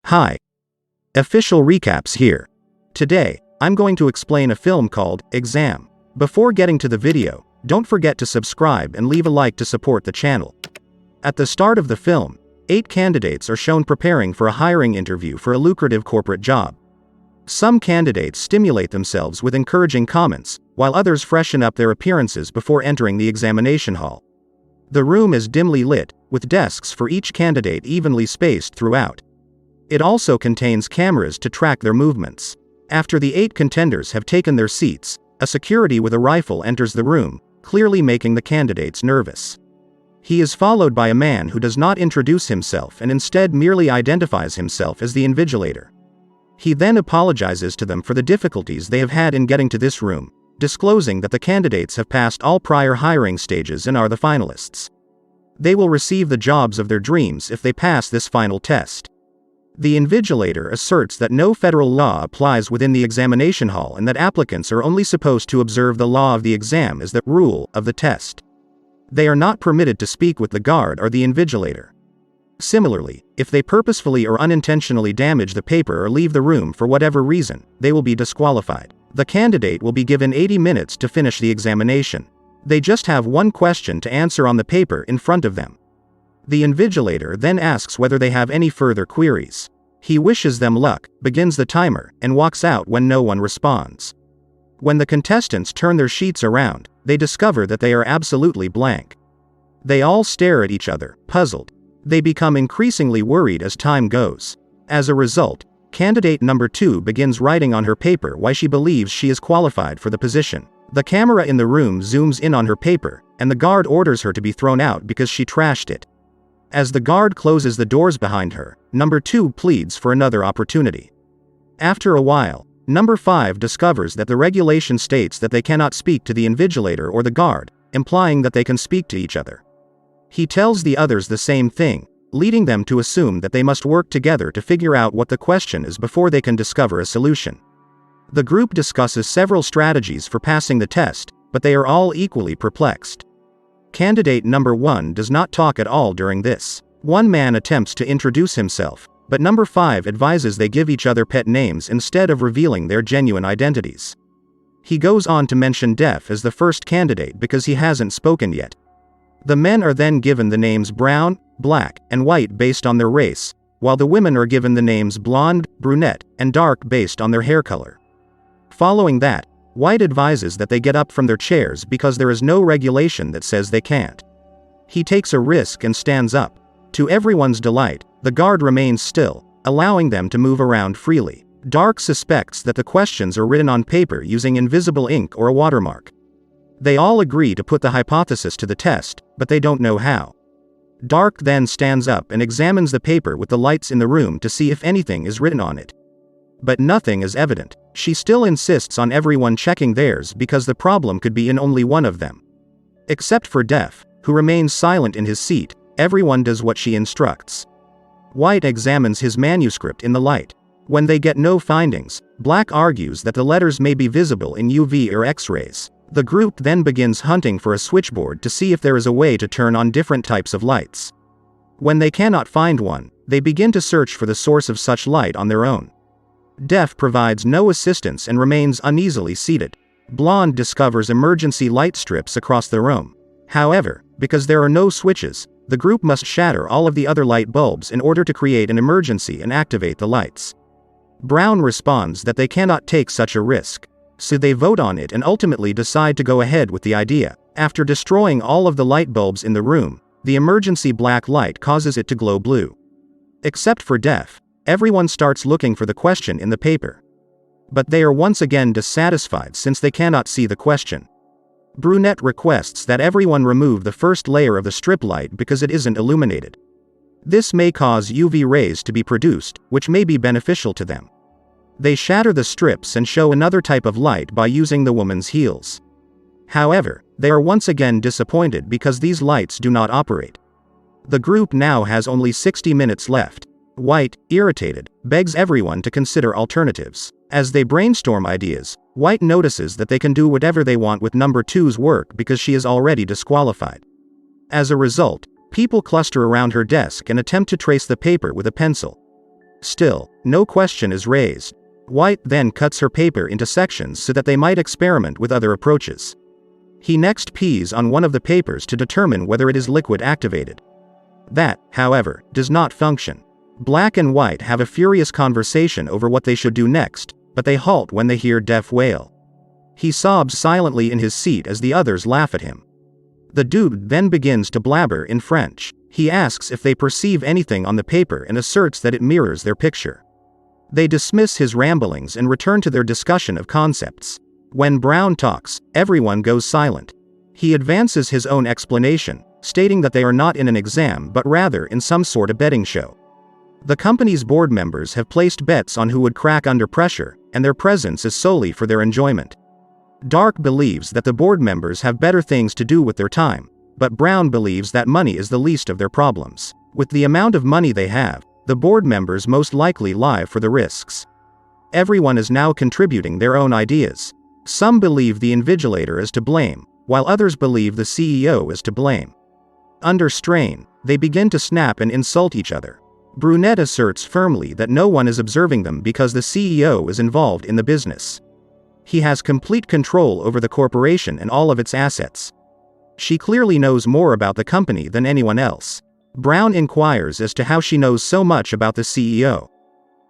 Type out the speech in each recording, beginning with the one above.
Hi. Official recaps here. Today, I'm going to explain a film called Exam. Before getting to the video, don't forget to subscribe and leave a like to support the channel. At the start of the film, 8 candidates are shown preparing for a hiring interview for a lucrative corporate job. Some candidates stimulate themselves with encouraging comments, while others freshen up their appearances before entering the examination hall. The room is dimly lit, with desks for each candidate evenly spaced throughout. It also contains cameras to track their movements. After the 8 contenders have taken their seats, a security with a rifle enters the room, clearly making the candidates nervous. He is followed by a man who does not introduce himself and instead merely identifies himself as the invigilator. He then apologizes to them for the difficulties they have had in getting to this room, disclosing that the candidates have passed all prior hiring stages and are the finalists. They will receive the jobs of their dreams if they pass this final test. The invigilator asserts that no federal law applies within the examination hall and that applicants are only supposed to observe the law of the exam as the rule of the test. They are not permitted to speak with the guard or the invigilator. Similarly, if they purposefully or unintentionally damage the paper or leave the room for whatever reason, they will be disqualified. The candidate will be given 80 minutes to finish the examination. They just have one question to answer on the paper in front of them. The invigilator then asks whether they have any further queries. He wishes them luck, begins the timer, and walks out when no one responds. When the contestants turn their sheets around, they discover that they are absolutely blank. They all stare at each other, puzzled. They become increasingly worried as time goes. As a result, candidate number 2 begins writing on her paper why she believes she is qualified for the position. The camera in the room zooms in on her paper, and the guard orders her to be thrown out because she trashed it. As the guard closes the doors behind her, number 2 pleads for another opportunity. After a while, number 5 discovers that the regulation states that they cannot speak to the invigilator or the guard, implying that they can speak to each other. He tells the others the same thing, leading them to assume that they must work together to figure out what the question is before they can discover a solution. The group discusses several strategies for passing the test, but they are all equally perplexed. Candidate number 1 does not talk at all during this. One man attempts to introduce himself, but number 5 advises they give each other pet names instead of revealing their genuine identities. He goes on to mention Deaf as the first candidate because he hasn't spoken yet. The men are then given the names Brown, Black, and White based on their race, while the women are given the names Blonde, Brunette, and Dark based on their hair color. Following that, White advises that they get up from their chairs because there is no regulation that says they can't. He takes a risk and stands up. To everyone's delight, the guard remains still, allowing them to move around freely. Dark suspects that the questions are written on paper using invisible ink or a watermark. They all agree to put the hypothesis to the test, but they don't know how. Dark then stands up and examines the paper with the lights in the room to see if anything is written on it. But nothing is evident. She still insists on everyone checking theirs because the problem could be in only one of them. Except for Deaf, who remains silent in his seat, everyone does what she instructs. White examines his manuscript in the light. When they get no findings, Black argues that the letters may be visible in UV or X-rays. The group then begins hunting for a switchboard to see if there is a way to turn on different types of lights. When they cannot find one, they begin to search for the source of such light on their own. Deaf provides no assistance and remains uneasily seated. Blonde discovers emergency light strips across the room. However, because there are no switches, the group must shatter all of the other light bulbs in order to create an emergency and activate the lights. Brown responds that they cannot take such a risk. So they vote on it and ultimately decide to go ahead with the idea. After destroying all of the light bulbs in the room, the emergency black light causes it to glow blue. Except for Deaf, everyone starts looking for the question in the paper. But they are once again dissatisfied since they cannot see the question. Brunette requests that everyone remove the first layer of the strip light because it isn't illuminated. This may cause UV rays to be produced, which may be beneficial to them. They shatter the strips and show another type of light by using the woman's heels. However, they are once again disappointed because these lights do not operate. The group now has only 60 minutes left. White, irritated, begs everyone to consider alternatives. As they brainstorm ideas, White notices that they can do whatever they want with number 2's work because she is already disqualified. As a result, people cluster around her desk and attempt to trace the paper with a pencil. Still, no question is raised. White then cuts her paper into sections so that they might experiment with other approaches. He next pees on one of the papers to determine whether it is liquid activated. That, however, does not function. Black and White have a furious conversation over what they should do next, but they halt when they hear Def wail. He sobs silently in his seat as the others laugh at him. The dude then begins to blabber in French. He asks if they perceive anything on the paper and asserts that it mirrors their picture. They dismiss his ramblings and return to their discussion of concepts. When Brown talks, everyone goes silent. He advances his own explanation, stating that they are not in an exam but rather in some sort of betting show. The company's board members have placed bets on who would crack under pressure, and their presence is solely for their enjoyment. Dark believes that the board members have better things to do with their time, but Brown believes that money is the least of their problems. With the amount of money they have, the board members most likely lie for the risks. Everyone is now contributing their own ideas. Some believe the invigilator is to blame, while others believe the CEO is to blame. Under strain, they begin to snap and insult each other. Brunette asserts firmly that no one is observing them because the CEO is involved in the business. He has complete control over the corporation and all of its assets. She clearly knows more about the company than anyone else. Brown inquires as to how she knows so much about the CEO.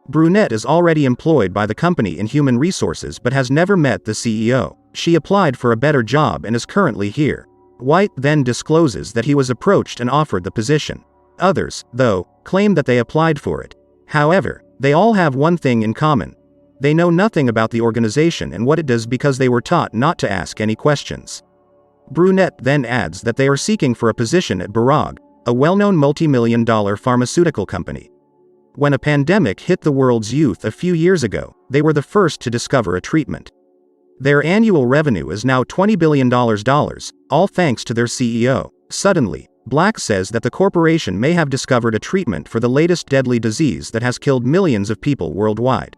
Brunette is already employed by the company in human resources but has never met the CEO. She applied for a better job and is currently here. White then discloses that he was approached and offered the position. Others, though, claim that they applied for it. However, they all have one thing in common. They know nothing about the organization and what it does because they were taught not to ask any questions. Brunette then adds that they are seeking for a position at Barag, a well-known multi-million-dollar pharmaceutical company. When a pandemic hit the world's youth a few years ago, they were the first to discover a treatment. Their annual revenue is now $20 billion, all thanks to their CEO. Suddenly, Black says that the corporation may have discovered a treatment for the latest deadly disease that has killed millions of people worldwide.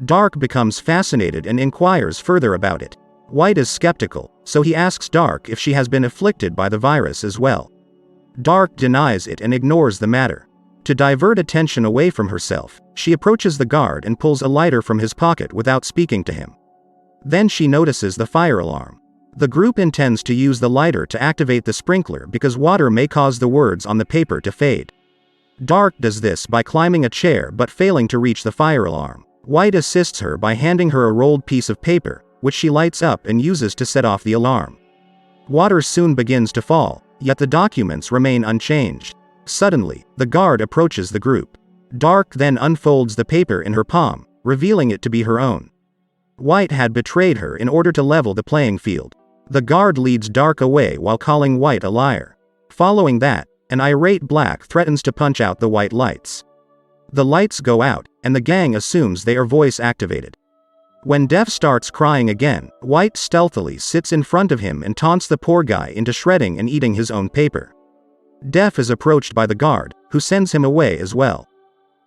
Dark becomes fascinated and inquires further about it. White is skeptical, so he asks Dark if she has been afflicted by the virus as well. Dark denies it and ignores the matter. To divert attention away from herself, she approaches the guard and pulls a lighter from his pocket without speaking to him. Then she notices the fire alarm. The group intends to use the lighter to activate the sprinkler because water may cause the words on the paper to fade. Dark does this by climbing a chair but failing to reach the fire alarm. White assists her by handing her a rolled piece of paper, which she lights up and uses to set off the alarm. Water soon begins to fall, yet the documents remain unchanged. Suddenly, the guard approaches the group. Dark then unfolds the paper in her palm, revealing it to be her own. White had betrayed her in order to level the playing field. The guard leads Dark away while calling White a liar. Following that, an irate Black threatens to punch out the white lights. The lights go out, and the gang assumes they are voice activated. When Def starts crying again, White stealthily sits in front of him and taunts the poor guy into shredding and eating his own paper. Def is approached by the guard, who sends him away as well.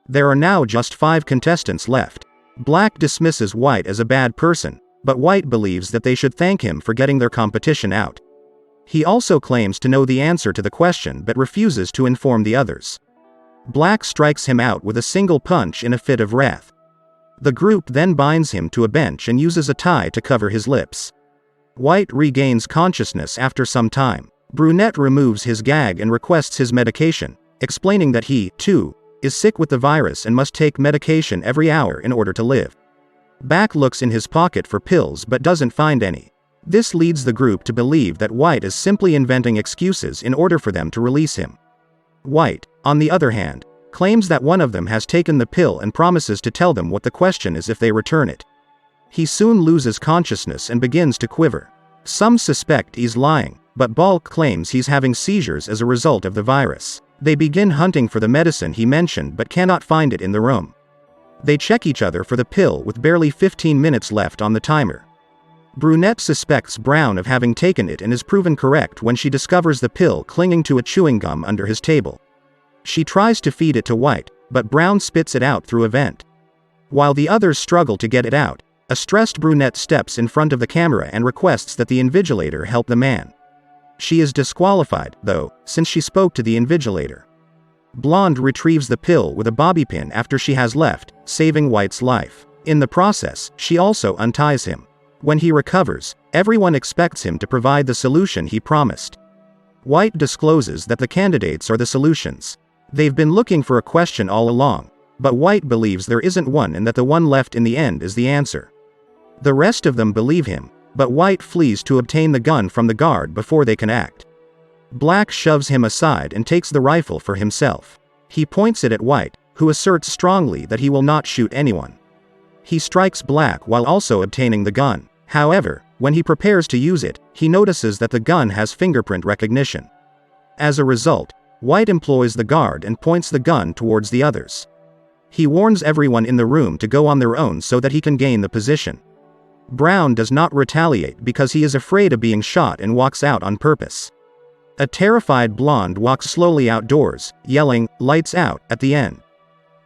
There are now just 5 contestants left. Black dismisses White as a bad person, but White believes that they should thank him for getting their competition out. He also claims to know the answer to the question but refuses to inform the others. Black strikes him out with a single punch in a fit of wrath. The group then binds him to a bench and uses a tie to cover his lips. White regains consciousness after some time. Brunette removes his gag and requests his medication, explaining that he, too, is sick with the virus and must take medication every hour in order to live. Back looks in his pocket for pills but doesn't find any. This leads the group to believe that White is simply inventing excuses in order for them to release him. White, on the other hand, claims that one of them has taken the pill and promises to tell them what the question is if they return it. He soon loses consciousness and begins to quiver. Some suspect he's lying, but Blanck claims he's having seizures as a result of the virus. They begin hunting for the medicine he mentioned but cannot find it in the room. They check each other for the pill with barely 15 minutes left on the timer. Brunette suspects Brown of having taken it and is proven correct when she discovers the pill clinging to a chewing gum under his table. She tries to feed it to White, but Brown spits it out through a vent. While the others struggle to get it out, a stressed Brunette steps in front of the camera and requests that the invigilator help the man. She is disqualified, though, since she spoke to the invigilator. Blonde retrieves the pill with a bobby pin after she has left, saving White's life. In the process, she also unties him. When he recovers, everyone expects him to provide the solution he promised. White discloses that the candidates are the solutions. They've been looking for a question all along, but White believes there isn't one and that the one left in the end is the answer. The rest of them believe him, but White flees to obtain the gun from the guard before they can act. Blanck shoves him aside and takes the rifle for himself. He points it at White, who asserts strongly that he will not shoot anyone. He strikes Blanck while also obtaining the gun. However, when he prepares to use it, he notices that the gun has fingerprint recognition. As a result, White employs the guard and points the gun towards the others. He warns everyone in the room to go on their own so that he can gain the position. Brown does not retaliate because he is afraid of being shot and walks out on purpose. A terrified Blonde walks slowly outdoors, yelling, "Lights out," at the end.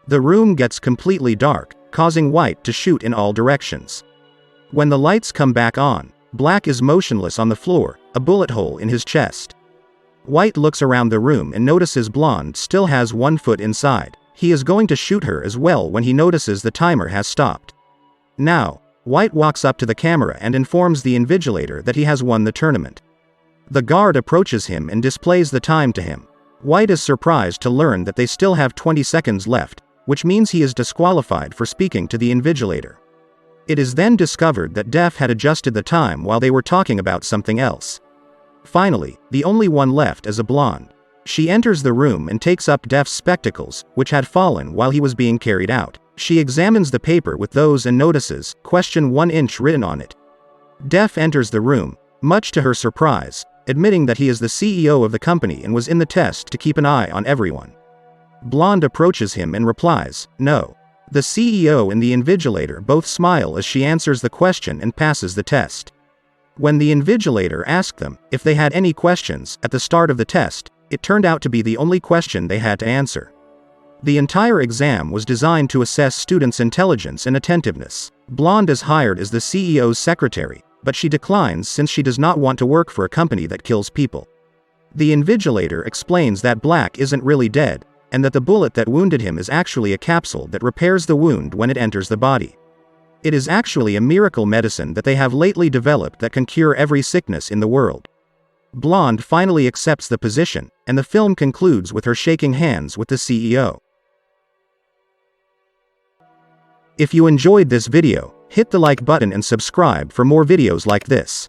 The room gets completely dark, causing White to shoot in all directions. When the lights come back on, Blanck is motionless on the floor, a bullet hole in his chest. White looks around the room and notices Blonde still has one foot inside. He is going to shoot her as well when he notices the timer has stopped. Now, White walks up to the camera and informs the invigilator that he has won the tournament. The guard approaches him and displays the time to him. White is surprised to learn that they still have 20 seconds left, which means he is disqualified for speaking to the invigilator. It is then discovered that Def had adjusted the time while they were talking about something else. Finally, the only one left is a Blonde. She enters the room and takes up Def's spectacles, which had fallen while he was being carried out. She examines the paper with those and notices, "Question 1 inch" written on it. Def enters the room, much to her surprise, admitting that he is the CEO of the company and was in the test to keep an eye on everyone. Blonde approaches him and replies, "No." The CEO and the invigilator both smile as she answers the question and passes the test. When the invigilator asked them if they had any questions at the start of the test, it turned out to be the only question they had to answer. The entire exam was designed to assess students' intelligence and attentiveness. Blonde is hired as the CEO's secretary, but she declines since she does not want to work for a company that kills people. The invigilator explains that Blanck isn't really dead, and that the bullet that wounded him is actually a capsule that repairs the wound when it enters the body. It is actually a miracle medicine that they have lately developed that can cure every sickness in the world. Blonde finally accepts the position, and the film concludes with her shaking hands with the CEO. If you enjoyed this video, hit the like button and subscribe for more videos like this.